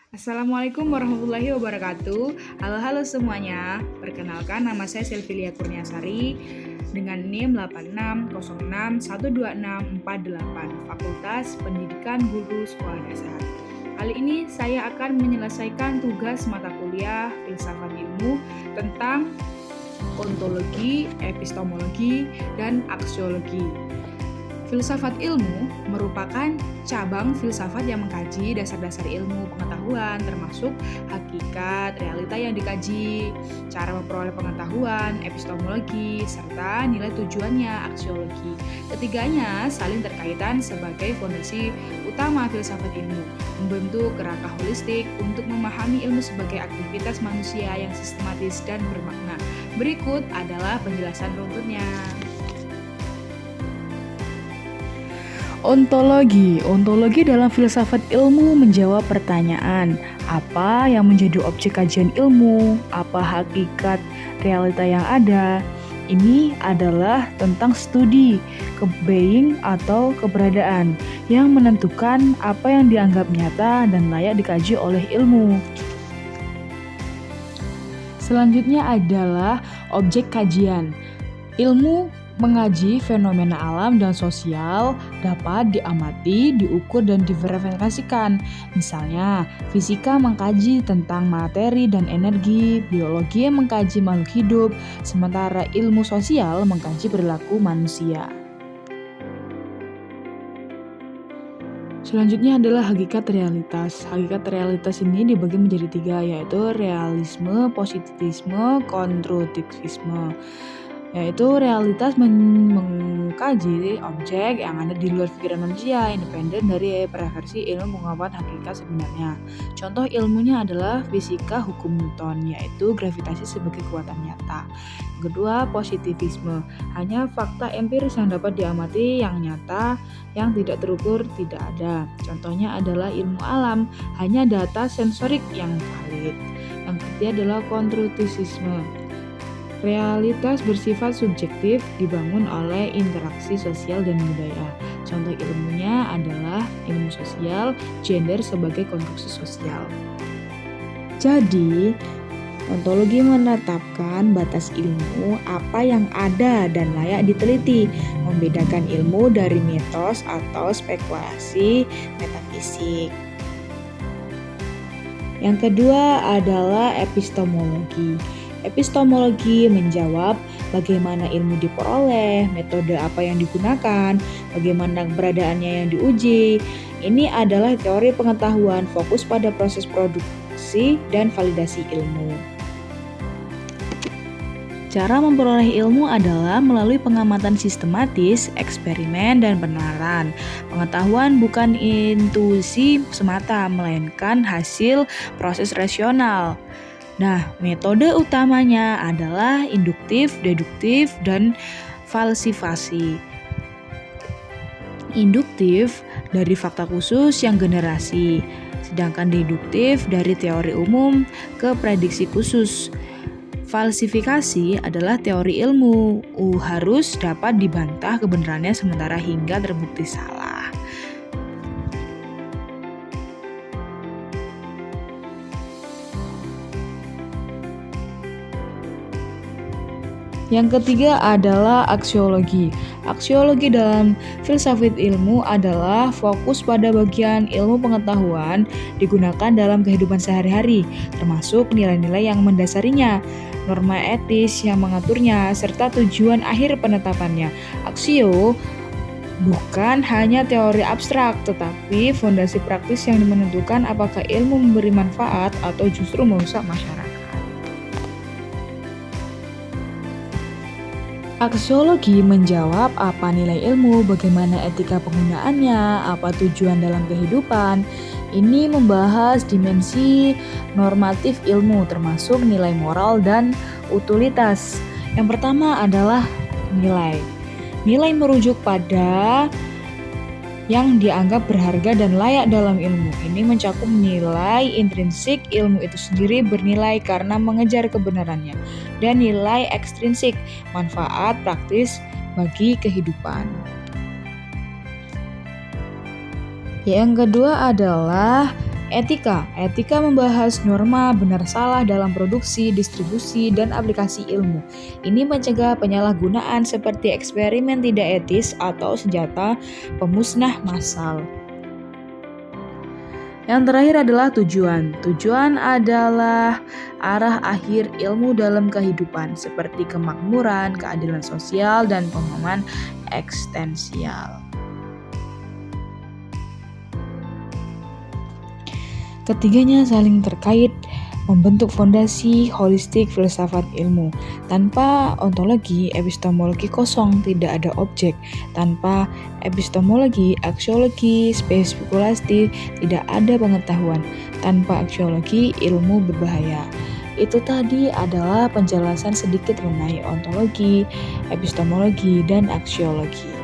Assalamualaikum warahmatullahi wabarakatuh. Halo semuanya. Perkenalkan, nama saya Silvilia Kurniasari dengan NIM 86061264 Fakultas Pendidikan Guru Sekolah Dasar. Kali ini saya akan menyelesaikan tugas mata kuliah Filsafat Ilmu tentang ontologi, epistemologi, dan aksiologi. Filsafat ilmu merupakan cabang filsafat yang mengkaji dasar-dasar ilmu pengetahuan, termasuk hakikat, realita yang dikaji, cara memperoleh pengetahuan, epistemologi, serta nilai tujuannya, aksiologi. Ketiganya saling terkaitan sebagai fondasi utama filsafat ilmu, membentuk kerangka holistik untuk memahami ilmu sebagai aktivitas manusia yang sistematis dan bermakna. Berikut adalah penjelasan runutnya. Ontologi dalam filsafat ilmu menjawab pertanyaan, apa yang menjadi objek kajian ilmu, apa hakikat realita yang ada. Ini adalah tentang studi, being atau keberadaan yang menentukan apa yang dianggap nyata dan layak dikaji oleh ilmu. Selanjutnya adalah objek kajian. Ilmu mengaji fenomena alam dan sosial dapat diamati, diukur, dan diverifikasikan. Misalnya, fisika mengkaji tentang materi dan energi, biologi mengkaji makhluk hidup, sementara ilmu sosial mengkaji perilaku manusia. Selanjutnya adalah hakikat realitas. Hakikat realitas ini dibagi menjadi 3, yaitu realisme, positivisme, konstruktivisme. Yaitu realitas mengkaji objek yang ada di luar pikiran manusia, independen dari preferensi ilmu pengetahuan hakikat sebenarnya. Contoh ilmunya adalah fisika hukum Newton, yaitu gravitasi sebagai kekuatan nyata. Kedua, positivisme, hanya fakta empiris yang dapat diamati, yang nyata, yang tidak terukur, tidak ada. Contohnya adalah ilmu alam, hanya data sensorik yang valid. Yang ketiga adalah konstruktivisme. Realitas bersifat subjektif, dibangun oleh interaksi sosial dan budaya. Contoh ilmunya adalah ilmu sosial, gender sebagai konstruksi sosial. Jadi, ontologi menetapkan batas ilmu, apa yang ada dan layak diteliti, membedakan ilmu dari mitos atau spekulasi metafisik. Yang kedua adalah epistemologi. Epistemologi menjawab bagaimana ilmu diperoleh, metode apa yang digunakan, bagaimana keberadaannya yang diuji. Ini adalah teori pengetahuan fokus pada proses produksi dan validasi ilmu. Cara memperoleh ilmu adalah melalui pengamatan sistematis, eksperimen, dan penalaran. Pengetahuan bukan intuisi semata, melainkan hasil proses rasional. Nah, metode utamanya adalah induktif, deduktif, dan falsifasi. Induktif dari fakta khusus yang generasi, sedangkan deduktif dari teori umum ke prediksi khusus. Falsifikasi adalah teori ilmu, harus dapat dibantah kebenarannya sementara hingga terbukti salah. Yang ketiga adalah aksiologi. Aksiologi dalam filsafat ilmu adalah fokus pada bagian ilmu pengetahuan digunakan dalam kehidupan sehari-hari, termasuk nilai-nilai yang mendasarinya, norma etis yang mengaturnya, serta tujuan akhir penetapannya. Aksio bukan hanya teori abstrak, tetapi fondasi praktis yang menentukan apakah ilmu memberi manfaat atau justru merusak masyarakat. Aksiologi menjawab apa nilai ilmu, bagaimana etika penggunaannya, apa tujuan dalam kehidupan. Ini membahas dimensi normatif ilmu termasuk nilai moral dan utilitas. Yang pertama adalah nilai. Nilai merujuk pada yang dianggap berharga dan layak dalam ilmu. Ini mencakup nilai intrinsik ilmu itu sendiri bernilai karena mengejar kebenarannya, dan nilai ekstrinsik, manfaat praktis bagi kehidupan. Yang kedua adalah Etika membahas norma benar salah dalam produksi, distribusi, dan aplikasi ilmu. Ini mencegah penyalahgunaan seperti eksperimen tidak etis atau senjata pemusnah massal. Yang terakhir adalah tujuan. Tujuan adalah arah akhir ilmu dalam kehidupan, seperti kemakmuran, keadilan sosial, dan pemahaman eksistensial. Ketiganya saling terkait, membentuk fondasi holistik filsafat ilmu. Tanpa ontologi, epistemologi kosong, tidak ada objek. Tanpa epistemologi, aksiologi, spekulasi, tidak ada pengetahuan. Tanpa aksiologi, ilmu berbahaya. Itu tadi adalah penjelasan sedikit mengenai ontologi, epistemologi, dan aksiologi.